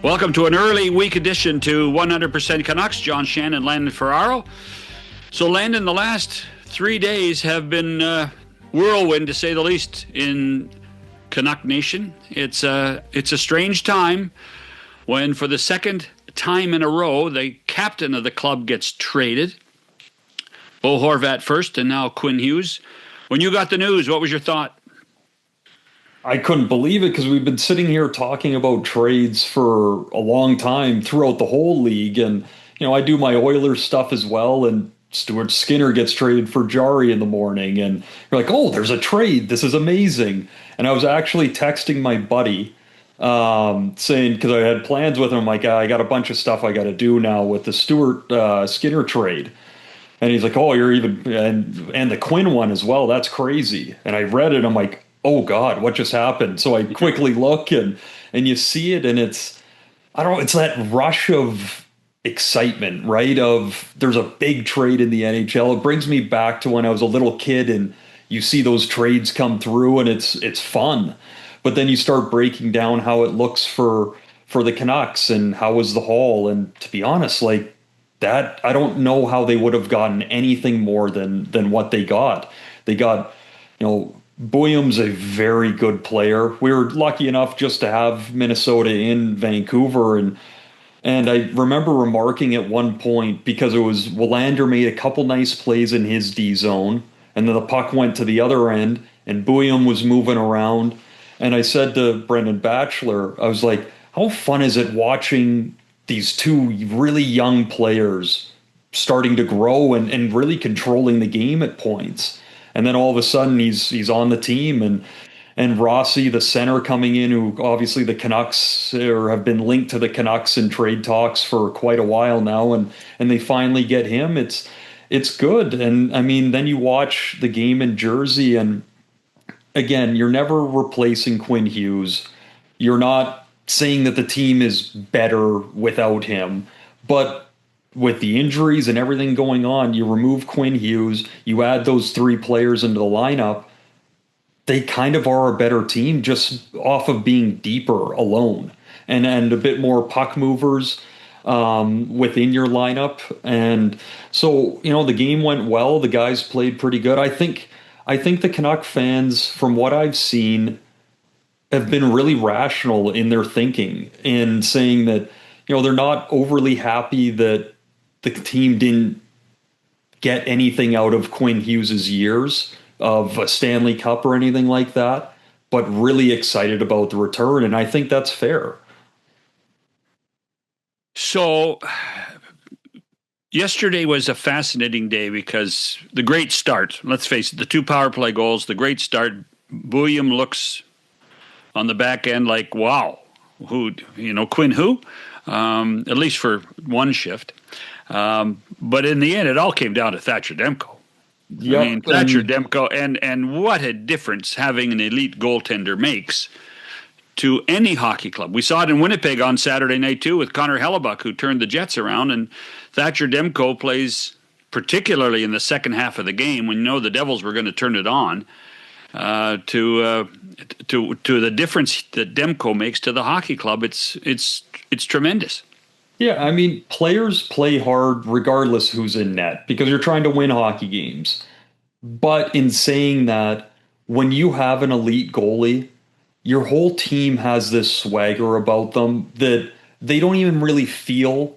Welcome to an early week edition to 100% Canucks. John, and Landon Ferraro. So, Landon, the last 3 days have been whirlwind, to say the least, in Canuck Nation. It's a strange time when, for the second time in a row, the captain of the club gets traded. Bo Horvat first, and now Quinn Hughes. When you got the news, what was your thought? I couldn't believe it because we've been sitting here talking about trades for a long time throughout the whole league. And, I do my Oilers stuff as well. And Stuart Skinner gets traded for Jari in the morning. And you're like, oh, there's a trade. This is amazing. And I was actually texting my buddy saying, because I had plans with him, like, I got a bunch of stuff I got to do now with the Stuart Skinner trade. And he's like, oh, you're even, and the Quinn one as well. That's crazy. And I read it. I'm like, oh God, what just happened? So I quickly look and you see it, and it's that rush of excitement, right? Of there's a big trade in the NHL. It brings me back to when I was a little kid and you see those trades come through and it's fun. But then you start breaking down how it looks for the Canucks and how was the haul. And to be honest, like that, I don't know how they would have gotten anything more than what they got. They got, Bouillam's a very good player. We were lucky enough just to have Minnesota in Vancouver, and I remember remarking at one point, because it was Willander made a couple nice plays in his D zone, and then the puck went to the other end, and Bouillam was moving around, and I said to Brendan Batchelor, I was like, how fun is it watching these two really young players starting to grow and really controlling the game at points? And then all of a sudden he's on the team, and Rossi, the center coming in, who obviously the Canucks have been linked to the Canucks in trade talks for quite a while now, and they finally get him. It's good. And I mean, then you watch the game in Jersey, and again, you're never replacing Quinn Hughes. You're not saying that the team is better without him, but with the injuries and everything going on, you remove Quinn Hughes, you add those three players into the lineup, they kind of are a better team just off of being deeper alone and a bit more puck movers within your lineup. And so, the game went well. The guys played pretty good. I think the Canuck fans, from what I've seen, have been really rational in their thinking in saying that, they're not overly happy that the team didn't get anything out of Quinn Hughes' years of a Stanley Cup or anything like that, but really excited about the return, and I think that's fair. So, yesterday was a fascinating day because the great start, let's face it, the two power play goals, the great start, Bouillam looks on the back end like, wow, Quinn who? At least for one shift. But in the end, it all came down to Thatcher Demko. Yep. I mean, Thatcher Demko, and what a difference having an elite goaltender makes to any hockey club. We saw it in Winnipeg on Saturday night, too, with Connor Hellebuck, who turned the Jets around, and Thatcher Demko plays, particularly in the second half of the game, when the Devils were going to turn it on, to the difference that Demko makes to the hockey club. It's tremendous. Yeah, I mean, players play hard regardless who's in net because you're trying to win hockey games. But in saying that, when you have an elite goalie, your whole team has this swagger about them that they don't even really feel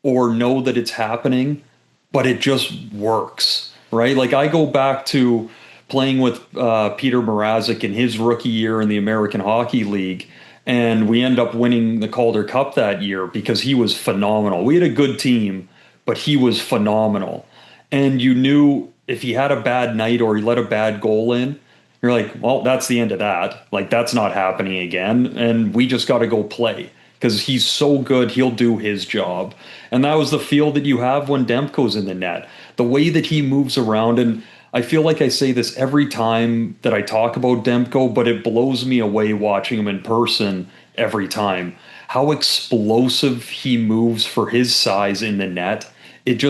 or know that it's happening, but it just works, right? Like, I go back to playing with Peter Mrazek in his rookie year in the American Hockey League, and we end up winning the Calder Cup that year because he was phenomenal. We had a good team, but he was phenomenal. And you knew if he had a bad night or he let a bad goal in, you're like, well, that's the end of that. Like, that's not happening again. And we just got to go play because he's so good, he'll do his job. And that was the feel that you have when Demko's in the net. The way that he moves around, and I feel like I say this every time that I talk about Demko, but it blows me away watching him in person every time. How explosive he moves for his size in the net. It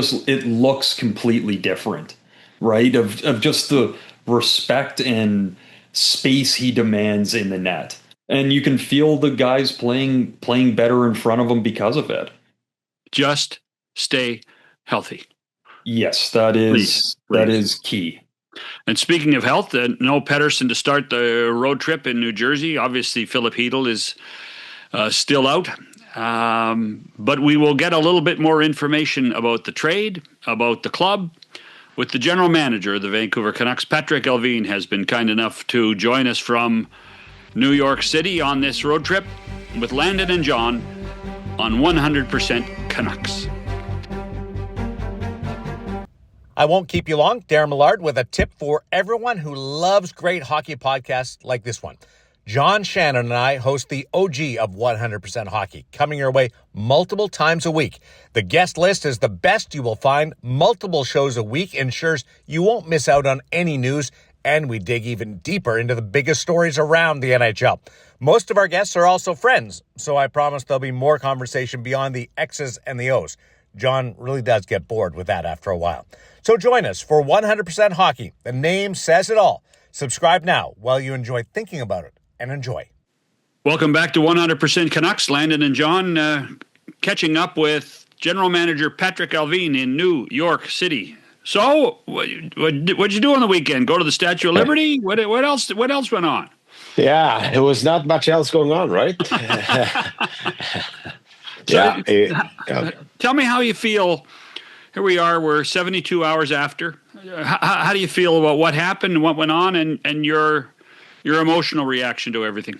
looks completely different, right? Of just the respect and space he demands in the net. and you can feel the guys playing better in front of them because of it. Just stay healthy. Yes, that is key. And speaking of health, no Pettersson to start the road trip in New Jersey. Obviously, Philip Hedl is still out. But we will get a little bit more information about the trade, about the club, with the general manager of the Vancouver Canucks. Patrik Allvin has been kind enough to join us from New York City on this road trip with Landon and John on 100% Canucks. I won't keep you long. Darren Millard with a tip for everyone who loves great hockey podcasts like this one. John Shannon and I host the OG of 100% Hockey, coming your way multiple times a week. The guest list is the best you will find. Multiple shows a week ensures you won't miss out on any news, and we dig even deeper into the biggest stories around the NHL. Most of our guests are also friends, so I promise there'll be more conversation beyond the X's and the O's. John really does get bored with that after a while. So join us for 100% Hockey. The name says it all. Subscribe now while you enjoy thinking about it, and enjoy. Welcome back to 100% Canucks. Landon and John catching up with General Manager Patrik Allvin in New York City. So, what'd you do on the weekend? Go to the Statue of Liberty? What else? What else went on? Yeah, there was not much else going on, right? Tell me how you feel. Here we are. We're 72 hours after. How do you feel about what happened, what went on, and your emotional reaction to everything?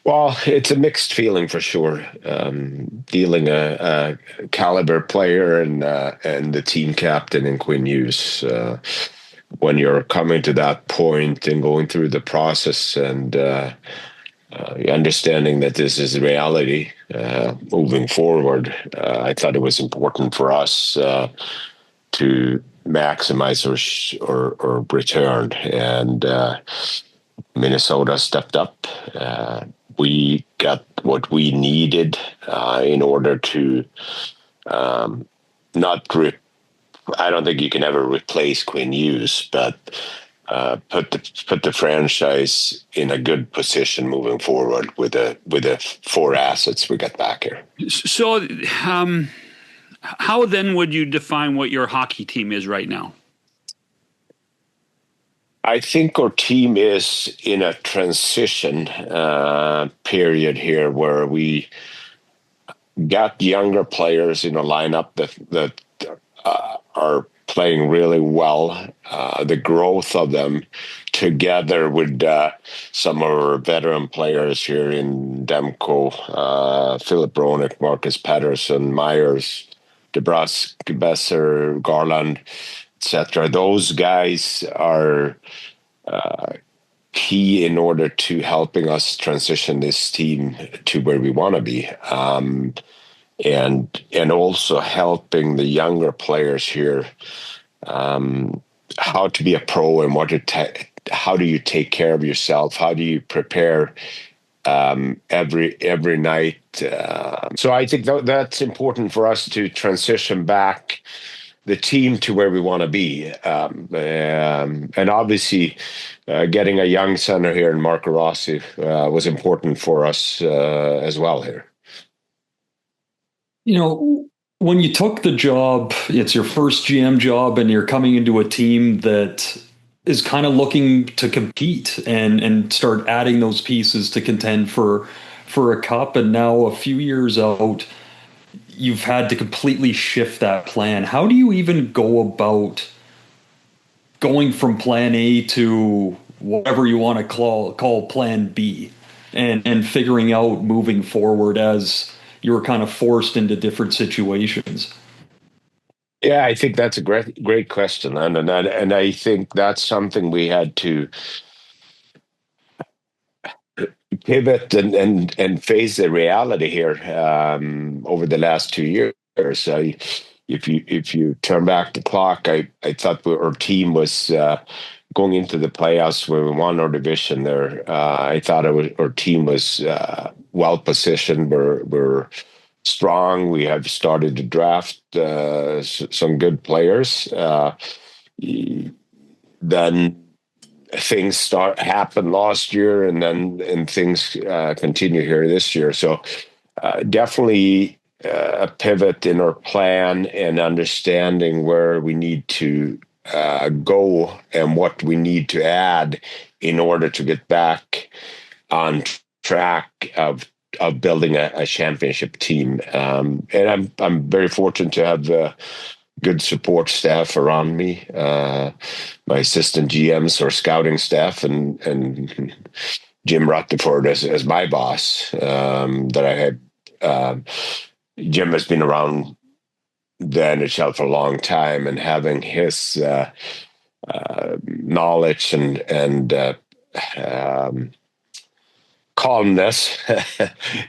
Well, it's a mixed feeling for sure. Dealing a caliber player and the team captain in Quinn Hughes. When you're coming to that point and going through the process and understanding that this is reality moving forward, I thought it was important for us to maximize or return. And Minnesota stepped up. We got what we needed in order to I don't think you can ever replace Quinn Hughes, but put the franchise in a good position moving forward with the four assets we got back here. So, how then would you define what your hockey team is right now? I think our team is in a transition period here where we got younger players in a lineup that are playing really well. The growth of them together with some of our veteran players here in Demko, Philip Bronek, Marcus Pettersson, Myers, DeBrusque, Besser, Garland, etc. Those guys are key in order to helping us transition this team to where we want to be. And also helping the younger players here how to be a pro and how do you take care of yourself? How do you prepare every night? So I think that's important for us to transition back the team to where we want to be. And obviously getting a young center here in Marco Rossi was important for us as well here. You know, when you took the job, it's your first GM job, and you're coming into a team that is kind of looking to compete and start adding those pieces to contend for a cup. And now a few years out, you've had to completely shift that plan. How do you even go about going from plan A to whatever you want to call plan B and figuring out moving forward as you were kind of forced into different situations? Yeah, I think that's a great question, and I think that's something we had to pivot and face the reality here over the last 2 years. If you turn back the clock, I thought our team was going into the playoffs where we won our division there. I thought our team was well positioned. We're strong. We have started to draft some good players. Then things happened last year, and things continue here this year. So definitely a pivot in our plan and understanding where we need to go and what we need to add in order to get back on track of building a championship team. And I'm very fortunate to have good support staff around me. My assistant GMs or scouting staff, and Jim Rutherford as my boss that I had. Jim has been around the NHL for a long time, and having his knowledge and calmness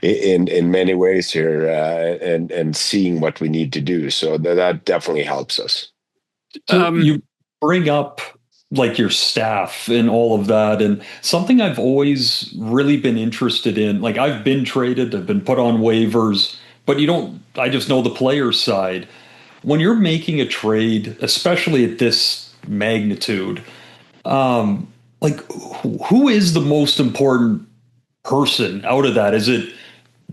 in many ways here, and seeing what we need to do. So that definitely helps us. So you bring up like your staff and all of that, and something I've always really been interested in. Like, I've been traded, I've been put on waivers, but I just know the player's side. When you're making a trade, especially at this magnitude, like, who is the most important person out of that? Is it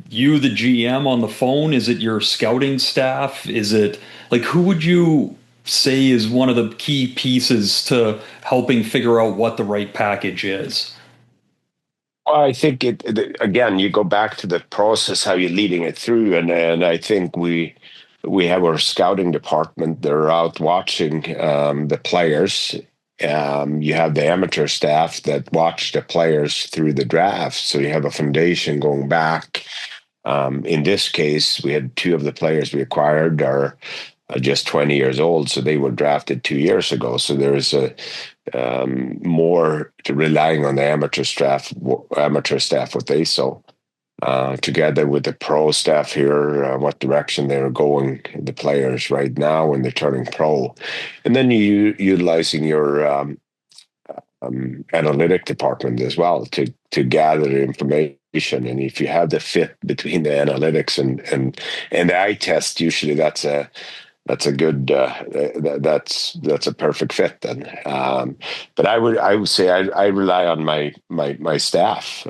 you, the GM, on the phone? Is it your scouting staff? Is it, like, who would you say is one of the key pieces to helping figure out what the right package is? Well, I think again, you go back to the process, how you're leading it through, and I think we have our scouting department. They're out watching the players. You have the amateur staff that watch the players through the draft. So you have a foundation going back. In this case, we had 2 of the players we acquired are just 20 years old, so they were drafted 2 years ago. So there is a more to relying on the amateur staff, what they saw, together with the pro staff here, what direction they're going, the players right now when they're turning pro, and then you utilizing your analytic department as well to gather the information. And if you have the fit between the analytics and the eye test, usually that's a good that's a perfect fit then. But I would say I rely on my staff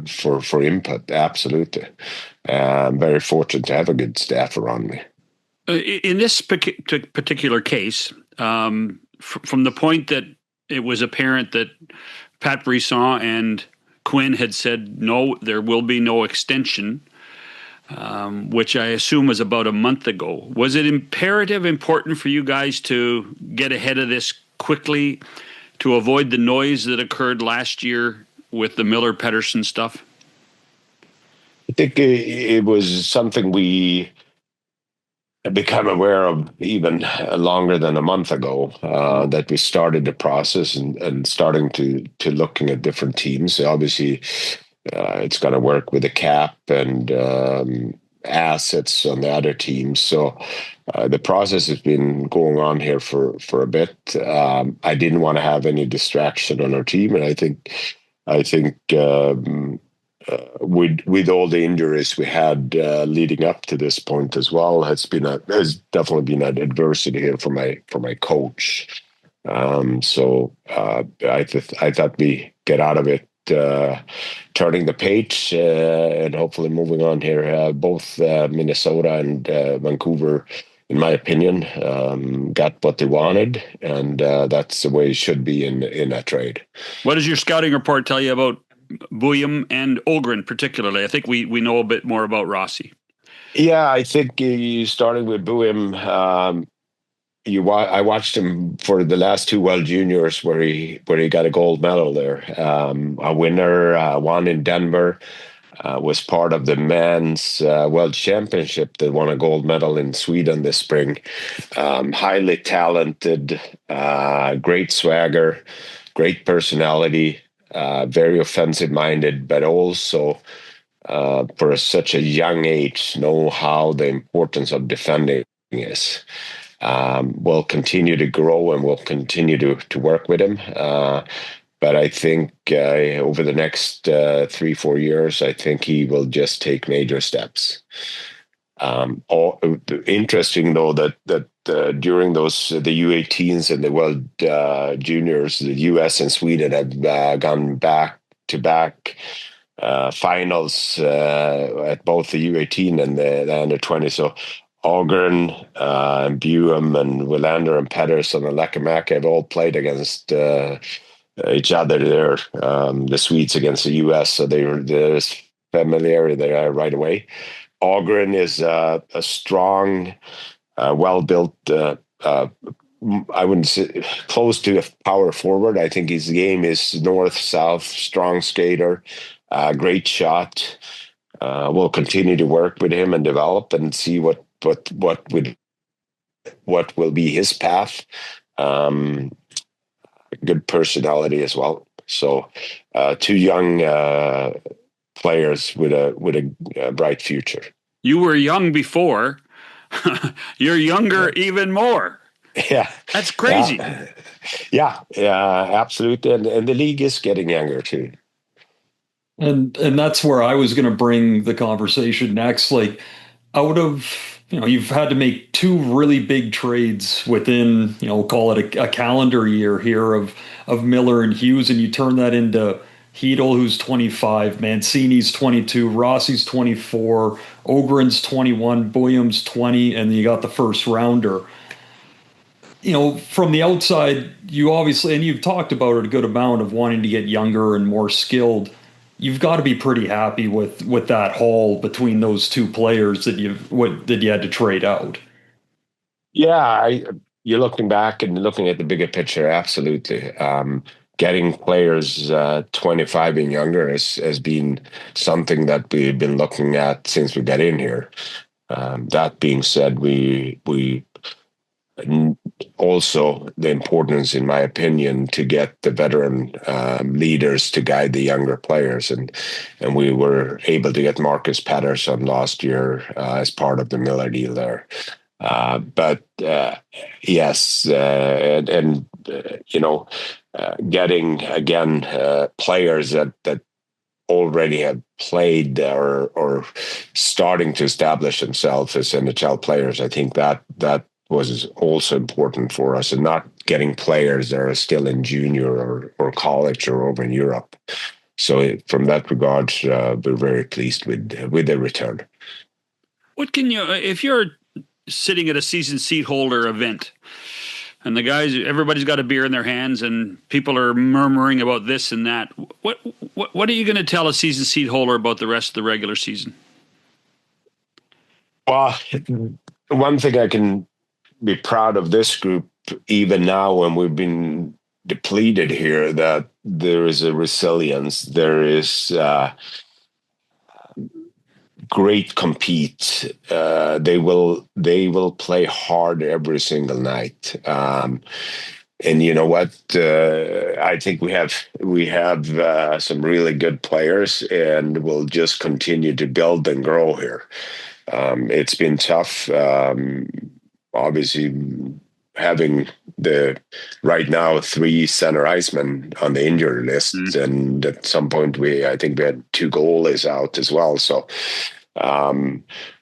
for input. Absolutely, I'm very fortunate to have a good staff around me. In this particular case, from the point that it was apparent that Pat Brisson and Quinn had said no, there will be no extension, which I assume was about a month ago. Was it important for you guys to get ahead of this quickly to avoid the noise that occurred last year with the Miller-Pettersson stuff? I think it was something we become aware of even longer than a month ago, that we started the process and starting to looking at different teams. Obviously, it's going to work with the cap and assets on the other teams. So the process has been going on here for a bit. I didn't want to have any distraction on our team, and I think with all the injuries we had leading up to this point as well, has definitely been an adversity here for my coach. So I thought we get out of it, turning the page and hopefully moving on here. Both Minnesota and Vancouver, in my opinion, got what they wanted, and that's the way it should be in a trade. What does your scouting report tell you about Bouillon and Ogren particularly? I think we know a bit more about Rossi. Yeah, I think you starting with Bouillon. I watched him for the last 2 World Juniors where he got a gold medal there. A winner, one in Denver, was part of the men's World Championship that won a gold medal in Sweden this spring. Highly talented, great swagger, great personality. Very offensive minded, but also for such a young age, know how the importance of defending is. We'll continue to grow and we'll continue to work with him. But I think over the next 3-4 years, I think he will just take major steps. Interesting though that during those the U18s and the World Juniors, the US and Sweden have gone back to back finals at both the U18 and the under 20. So Ogren, and Buem, and Willander and Pedersen and Lekkerimäki have all played against each other there. The Swedes against the US, so there's familiarity there right away. Ogren is a strong, well-built, I wouldn't say close to a power forward. I think his game is north-south, strong skater, great shot. We'll continue to work with him and develop and see what will be his path. Good personality as well. So, two young players with a bright future. You were young before. You're younger even more. Yeah, that's crazy. Yeah, absolutely. And the league is getting younger too. And that's where I was going to bring the conversation next. Like, out of, you've had to make two really big trades within, call it a calendar year here of Miller and Hughes, and you turn that into Hedel, who's 25, Mancini's 22, Rossi's 24, Ogren's 21, Buem's 20, and then you got the first rounder. From the outside, you obviously, and you've talked about it a good amount of wanting to get younger and more skilled. You've got to be pretty happy with that haul between those two players that you had to trade out. Yeah, you're looking back and looking at the bigger picture. Absolutely, getting players 25 and younger has been something that we've been looking at since we got in here. That being said, we also the importance, in my opinion, to get the veteran leaders to guide the younger players, and we were able to get Marcus Pettersson last year as part of the Miller deal there. Yes, getting again players that already have played or starting to establish themselves as NHL players. I think that was also important for us, and not getting players that are still in junior or college or over in Europe. So from that regard, we're very pleased with the return. What can you, if you're sitting at a season seat holder event and everybody's got a beer in their hands and people are murmuring about this and that, what are you going to tell a season seat holder about the rest of the regular season? Well, one thing I can be proud of this group, even now when we've been depleted here, that there is a resilience. There is great compete. They will play hard every single night. And you know what? I think we have some really good players, and we'll just continue to build and grow here. It's been tough. Obviously, having right now 3 center icemen on the injury list, and at some point I think we had 2 goalies out as well. So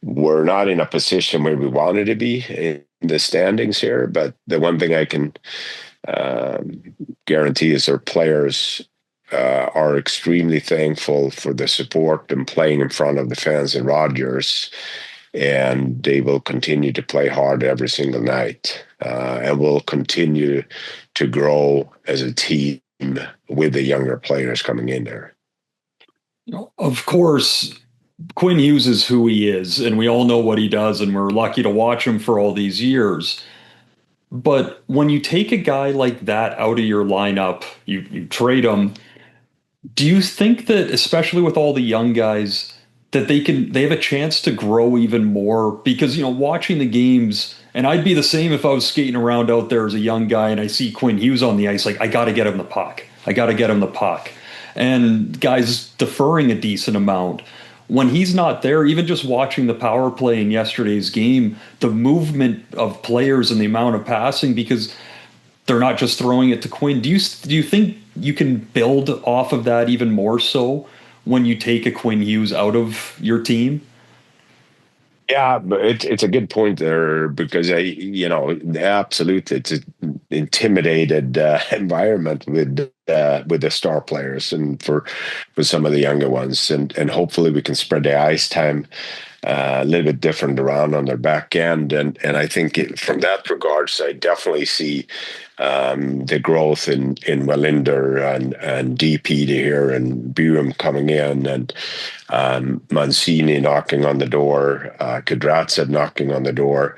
we're not in a position where we wanted to be in the standings here. But the one thing I can guarantee is our players are extremely thankful for the support and playing in front of the fans in Rogers. And they will continue to play hard every single night, and will continue to grow as a team with the younger players coming in there. Of course, Quinn Hughes is who he is, and we all know what he does, and we're lucky to watch him for all these years. But when you take a guy like that out of your lineup, you trade him, do you think that, especially with all the young guys, that they have a chance to grow even more? Because, watching the games, and I'd be the same if I was skating around out there as a young guy and I see Quinn Hughes on the ice, like, I got to get him the puck. And guys deferring a decent amount. When he's not there, even just watching the power play in yesterday's game, the movement of players and the amount of passing, because they're not just throwing it to Quinn. Do you think you can build off of that even more so when you take a Quinn Hughes out of your team? Yeah, but it's a good point there because absolutely, it's an intimidated environment with the star players and for some of the younger ones, and hopefully we can spread the ice time a little bit different around on their back end, and I think from that regards, I definitely see the growth in Wallinder and DP here and Buren coming in and Mancini knocking on the door, Kudratsev knocking on the door.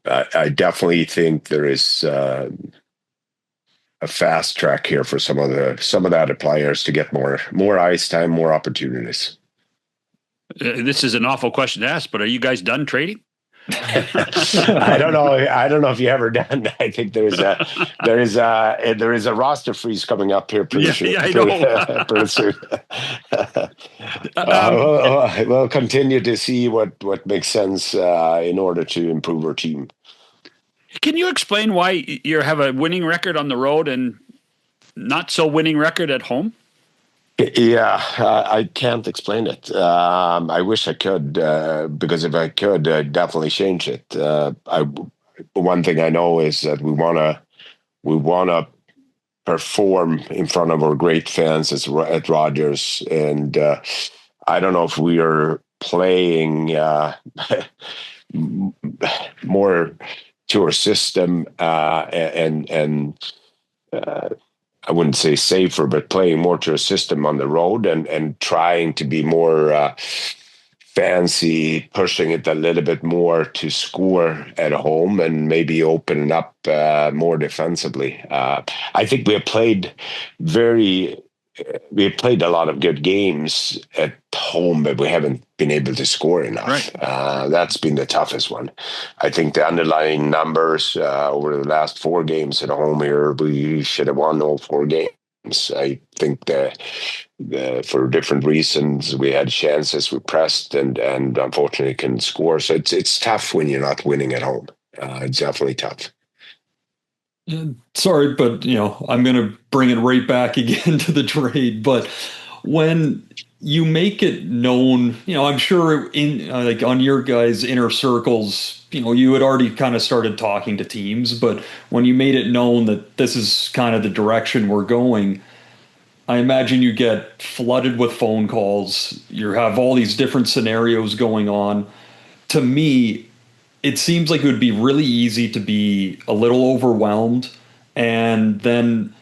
I definitely think there is a fast track here for some of the other players to get more ice time, more opportunities. This is an awful question to ask, but are you guys done trading? I don't know. I don't know if you ever done. I think there is a roster freeze coming up here pretty soon. Yeah, I know. Pretty soon. We'll continue to see what makes sense in order to improve our team. Can you explain why you have a winning record on the road and not so winning record at home? Yeah, I can't explain it. I wish I could, because if I could, I'd definitely change it. One thing I know is that we wanna perform in front of our great fans at Rogers, and I don't know if we are playing more to our system and I wouldn't say safer, but playing more to a system on the road and trying to be more fancy, pushing it a little bit more to score at home and maybe open up more defensively. I think we have played a lot of good games at home, but we haven't been able to score enough. Right. That's been the toughest one. I think the underlying numbers over the last 4 games at home here, we should have won all 4 games. I think that for different reasons, we had chances, we pressed, and unfortunately couldn't score. So it's tough when you're not winning at home. It's definitely tough. Sorry, but I'm going to bring it right back again to the trade. But when you make it known, I'm sure in like on your guys' inner circles, you had already kind of started talking to teams. But when you made it known that this is kind of the direction we're going, I imagine you get flooded with phone calls. You have all these different scenarios going on. To me, it seems like it would be really easy to be a little overwhelmed and then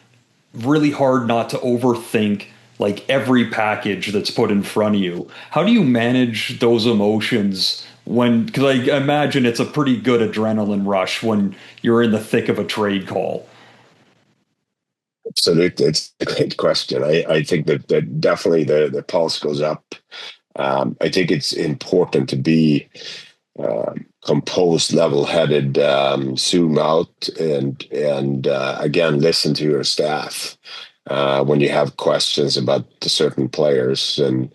really hard not to overthink like every package that's put in front of you. How do you manage those emotions because I imagine it's a pretty good adrenaline rush when you're in the thick of a trade call? Absolutely. It's a great question. I think that definitely the pulse goes up. I think it's important to be composed, level-headed, zoom out, and again listen to your staff when you have questions about the certain players, and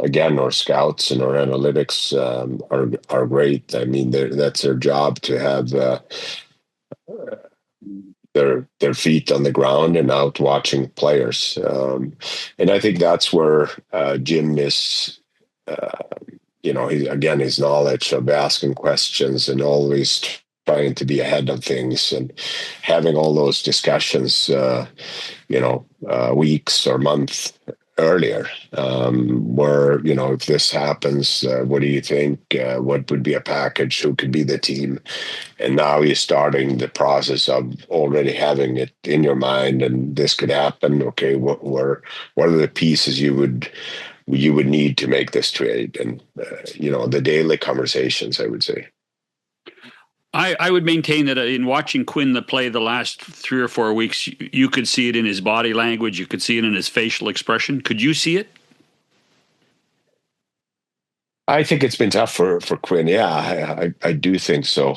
again our scouts and our analytics are great. I mean, that's their job to have their feet on the ground and out watching players, and I think that's where Jim is. His knowledge of asking questions and always trying to be ahead of things and having all those discussions, weeks or months earlier, where, if this happens, what do you think? What would be a package? Who could be the team? And now you're starting the process of already having it in your mind, and this could happen. Okay, what are the pieces you would need to make this trade, and the daily conversations, I would say. I would maintain that in watching Quinn play the last 3 or 4 weeks, you could see it in his body language, you could see it in his facial expression. Could you see it? I think it's been tough for Quinn. Yeah, I do think so.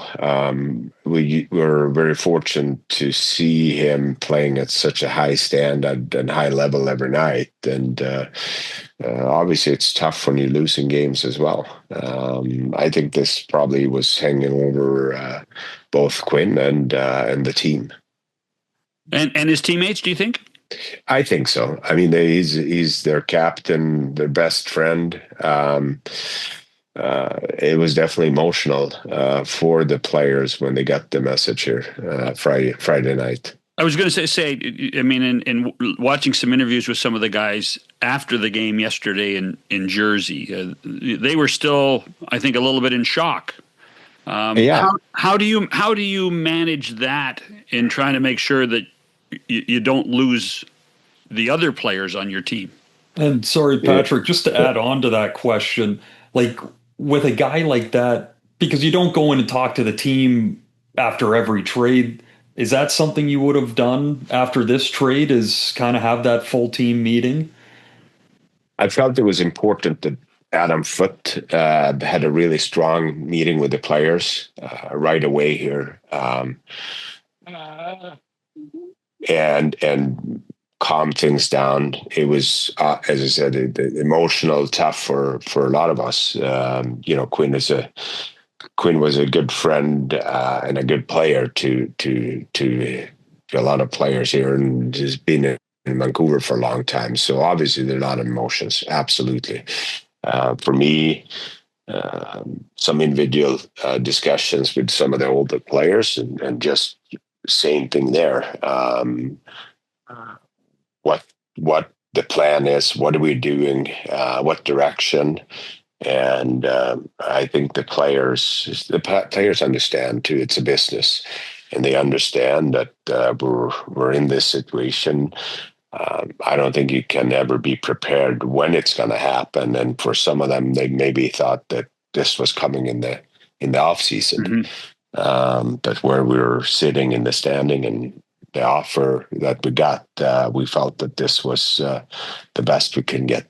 We were very fortunate to see him playing at such a high standard and high level every night. And obviously it's tough when you're losing games as well. I think this probably was hanging over both Quinn and the team. And his teammates, do you think? I think so. I mean, he's their captain, their best friend. it was definitely emotional for the players when they got the message here Friday night. I was going to say, I mean, in watching some interviews with some of the guys after the game yesterday in Jersey, they were still, I think, a little bit in shock. Yeah. How do you manage that in trying to make sure that you don't lose the other players on your team? And sorry, Patrick, just to add on to that question, like with a guy like that, because you don't go in and talk to the team after every trade. Is that something you would have done after this trade, is kind of have that full team meeting? I felt it was important that Adam Foote had a really strong meeting with the players right away here, and calm things down. It was, as I said, emotional, tough for a lot of us. Quinn was a good friend and a good player to a lot of players here, and has been in Vancouver for a long time. So obviously there are a lot of emotions. Absolutely. For me, some individual discussions with some of the older players, and just same thing there. What the plan is, what are we doing, what direction, and I think the players understand too. It's a business, and they understand that we're in this situation. I don't think you can ever be prepared when it's going to happen. And for some of them, they maybe thought that this was coming in the off season. Mm-hmm. But where we were sitting in the standing and the offer that we got, we felt that this was the best we can get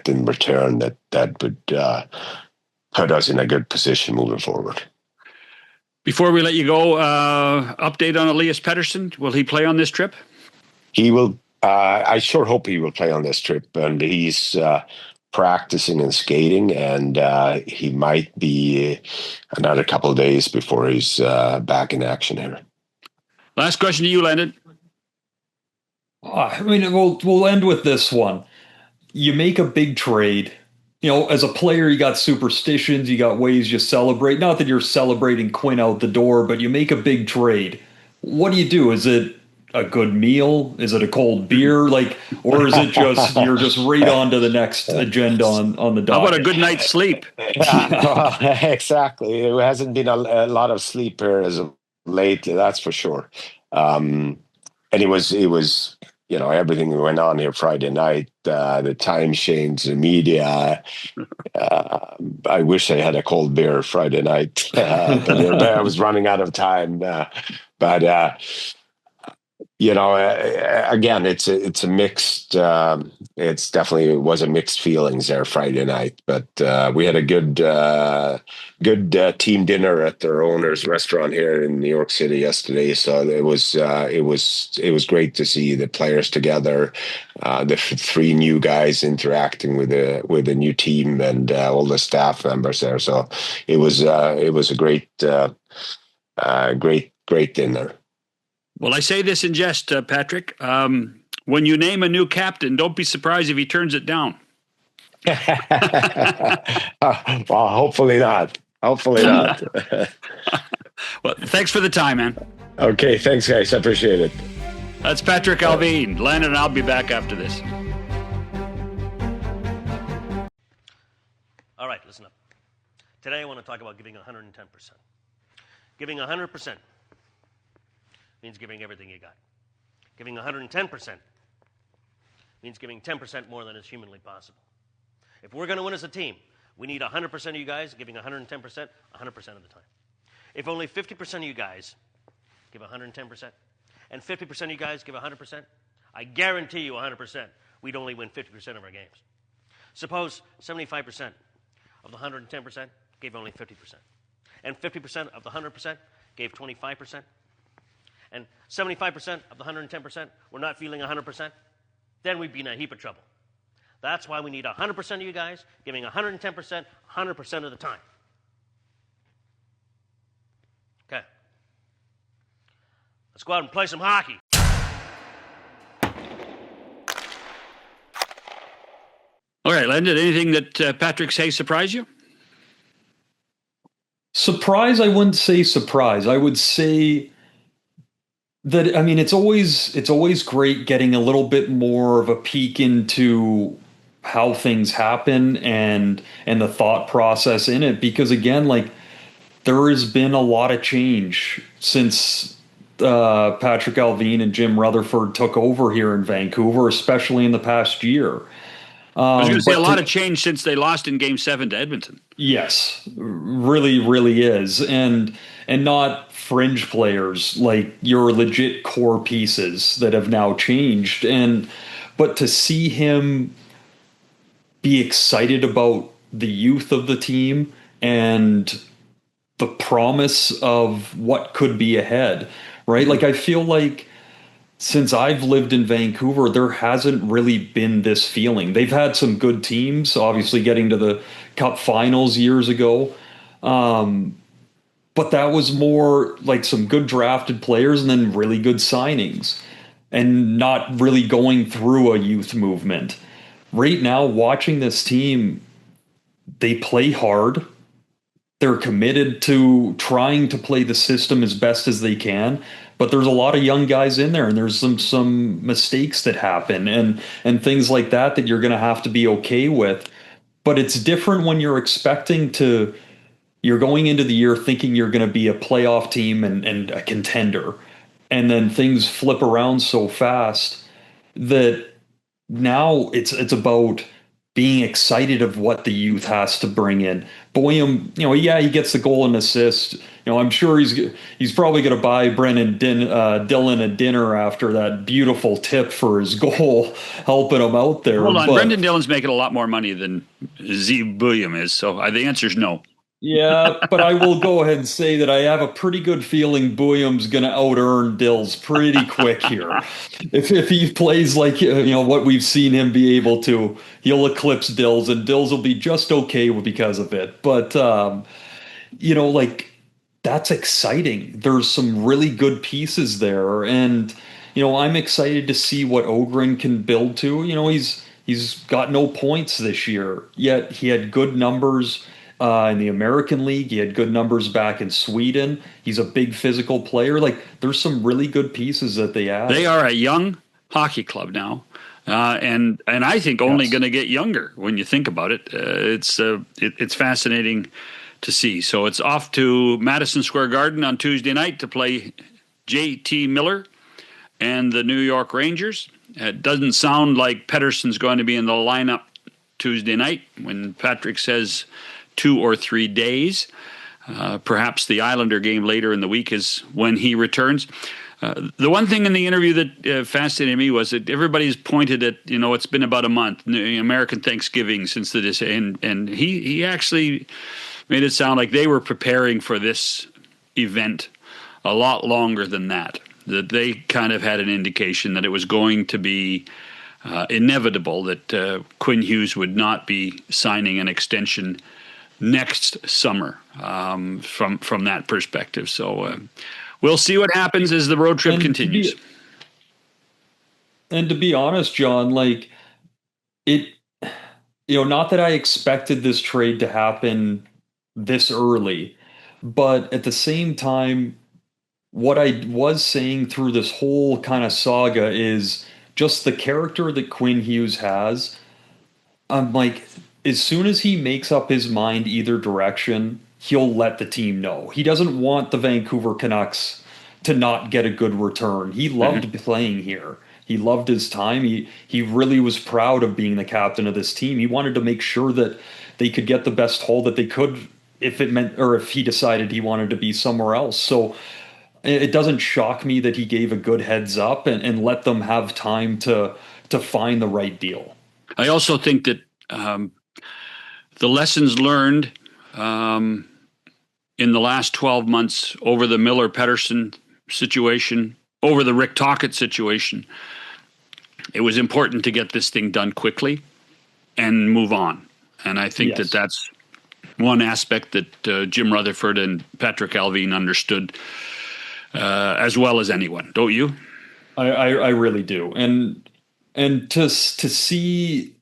in return. That would put us in a good position moving forward. Before we let you go, update on Elias Pettersson. Will he play on this trip? He will. I sure hope he will play on this trip, and he's practicing and skating, and he might be another couple of days before he's back in action here. Last question to you, Landon. I mean, we'll end with this one. You make a big trade. You know, as a player, you got superstitions, you got ways you celebrate. Not that you're celebrating Quinn out the door, but you make a big trade. What do? Is it a good meal? Is it a cold beer? Or is it just you're just right on to the next agenda on the docket? How about a good night's sleep? Exactly. It hasn't been a lot of sleep here as of lately, that's for sure. And it was everything that went on here Friday night, the time change, the media. I wish I had a cold beer Friday night, but I was running out of time. Again, it's a mixed. It was a mixed feelings there Friday night, but we had a good team dinner at their owner's restaurant here in New York City yesterday. So it was great to see the players together, the three new guys interacting with the new team, and all the staff members there. So it was a great dinner. Well, I say this in jest, Patrick. When you name a new captain, don't be surprised if he turns it down. Well, hopefully not. Hopefully not. Well, thanks for the time, man. Okay, thanks, guys. I appreciate it. That's Patrik Allvin. Landon and I'll be back after this. All right, listen up. Today I want to talk about giving 110%. Giving 100% means giving everything you got. Giving 110% means giving 10% more than is humanly possible. If we're going to win as a team, we need 100% of you guys giving 110% 100% of the time. If only 50% of you guys give 110% and 50% of you guys give 100%, I guarantee you 100%, we'd only win 50% of our games. Suppose 75% of the 110% gave only 50%, and 50% of the 100% gave 25%, and 75% of the 110% were not feeling 100%, then we'd be in a heap of trouble. That's why we need 100% of you guys giving 110% 100% of the time. Okay. Let's go out and play some hockey. All right, Landon, anything that Patrick say surprise you? Surprise, I wouldn't say surprise. I would say that, I mean, it's always great getting a little bit more of a peek into how things happen and the thought process in it, because again, like, there has been a lot of change since Patrik Allvin and Jim Rutherford took over here in Vancouver, especially in the past year. I was going to say a But lot of change since they lost in Game 7 to Edmonton. yes, really, really is, and not fringe players, like your legit core pieces that have now changed, and but to see him be excited about the youth of the team and the promise of what could be ahead, right? Like, I feel like since I've lived in Vancouver, there hasn't really been this feeling. They've had some good teams, obviously getting to the Cup Finals years ago. But that was more like some good drafted players and then really good signings and not really going through a youth movement. Right now, watching this team, they play hard. They're committed to trying to play the system as best as they can, but there's a lot of young guys in there, and there's some mistakes that happen and things like that you're going to have to be okay with. But it's different when you're going into the year thinking you're going to be a playoff team and a contender, and then things flip around so fast that now it's about being excited of what the youth has to bring in. Boyum, yeah, he gets the goal and assist. I'm sure he's probably going to buy Dillon a dinner after that beautiful tip for his goal, helping him out there. Hold on, Brendan Dillon's making a lot more money than Zeev William is, so the answer is no. Yeah, but I will go ahead and say that I have a pretty good feeling Bouillon's going to out-earn Dills pretty quick here. If he plays like what we've seen him be able to, he'll eclipse Dills, and Dills will be just okay because of it. But like, that's exciting. There's some really good pieces there, and I'm excited to see what Ogren can build to. He's got no points this year, yet he had good numbers. In the American League, he had good numbers back in Sweden. He's a big physical player. Like, there's some really good pieces that they add. They are a young hockey club now, and I think only going to get younger when you think about it. It's fascinating to see. So it's off to Madison Square Garden on Tuesday night to play J.T. Miller and the New York Rangers. It doesn't sound like Pettersson's going to be in the lineup Tuesday night when Patrick says 2 or 3 days. Perhaps the Islander game later in the week is when he returns. The one thing in the interview that fascinated me was that everybody's pointed at, it's been about a month, American Thanksgiving since and he actually made it sound like they were preparing for this event a lot longer than that they kind of had an indication that it was going to be inevitable that Quinn Hughes would not be signing an extension next summer from that perspective. So we'll see what happens as the road trip continues. To be honest, John, like, it, not that I expected this trade to happen this early, but at the same time, what I was saying through this whole kind of saga is just the character that Quinn Hughes has. I'm like, as soon as he makes up his mind either direction, he'll let the team know. He doesn't want the Vancouver Canucks to not get a good return. He loved playing here. He loved his time. He really was proud of being the captain of this team. He wanted to make sure that they could get the best haul that they could if it meant, or if he decided he wanted to be somewhere else. So it doesn't shock me that he gave a good heads up and let them have time to find the right deal. I also think that the lessons learned in the last 12 months over the Miller-Pettersson situation, over the Rick Tocchet situation, it was important to get this thing done quickly and move on. And I think that's one aspect that Jim Rutherford and Patrik Allvin understood as well as anyone. Don't you? I really do. And to see,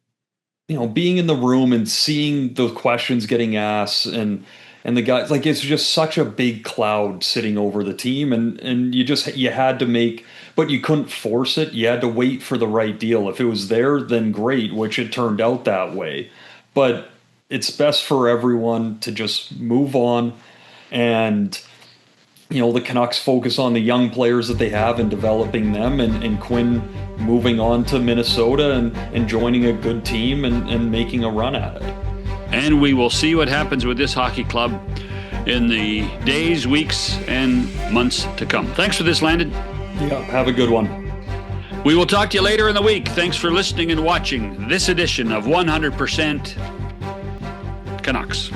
being in the room and seeing the questions getting asked and and the guys, like, it's just such a big cloud sitting over the team, and you had to make, but you couldn't force it. You had to wait for the right deal. If it was there, then great, which it turned out that way. But it's best for everyone to just move on, and the Canucks focus on the young players that they have and developing them, and Quinn moving on to Minnesota and joining a good team and making a run at it. And we will see what happens with this hockey club in the days, weeks, and months to come. Thanks for this, Landon. Yeah, have a good one. We will talk to you later in the week. Thanks for listening and watching this edition of 100% Canucks.